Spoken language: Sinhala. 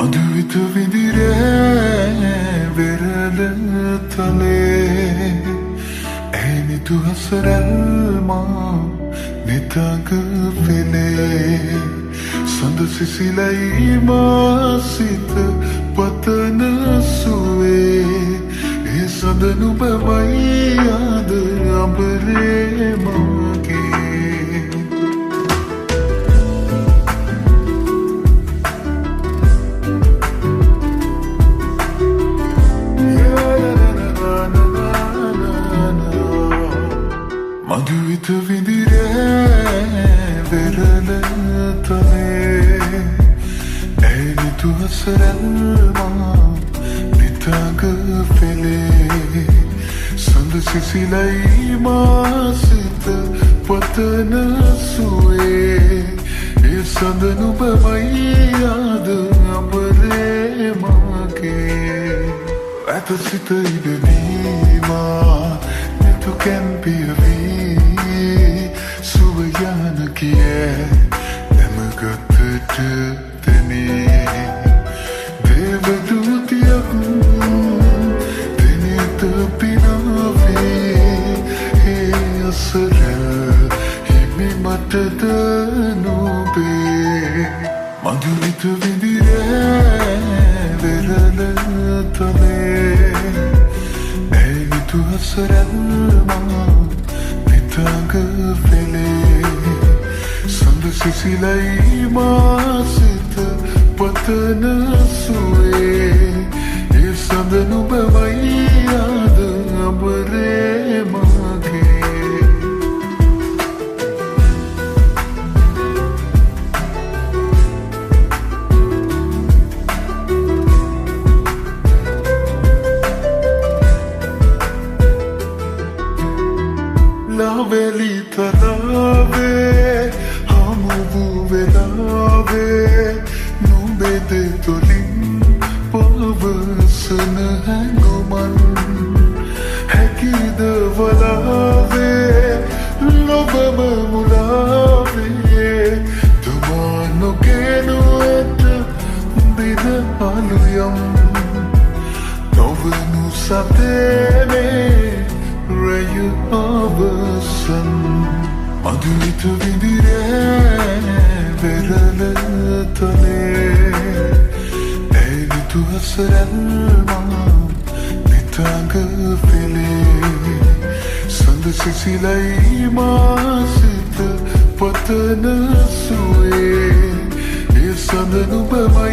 මధుවිත විඳිරේ වෙරළ තලේ ඇනිතු හසරල්මා නිතග පෙනේ සඳ සිසිලයි මාසිත පතන සුවේ ඒ සඳ නුබමයි ආද අඹරේ මගේ මధుවිත විඳිරේ වෙරළ තලේ ඇනිතු හසරල්මා නිතග පෙළේ සඳ සිසිලයි මාසිත පතන සුවේ ඒ සඳ නුබමයි ආද අඹරේ මගේ ඇත සිත ඉඩනීමා tu කැම්පියවී සුව යන කියේ නැමගතට තනේ දේවදූතියක් දෙනෙත පිනාවේ ඒ අසර හිමි මටද නොබේ මధుවිත විඳිරේ වෙරළ තලේ ඇනිතු හසරල්මා නිතග පෙළේ සඳ සිසිලයි මාසිත පතන සුවේ ඒ සඳ නුබමයි ආද අඹරේ මගේ लावेली तरावे हमुबु वेलावे नुबेदे तोलिं पवसन हैंगुमन हैकीद वलावे लोबम मुलावे तुमानो केनु एत बिन आलुयम नोवनु सातेने Rayu abasan මధుවිත විඳිරේ වෙරළ තලේ ඇනිතු හසරල්මා නිතග පෙළේ සඳ සිසිලයි මාසිත පතන සුවේ ඒ සඳ නුබමයි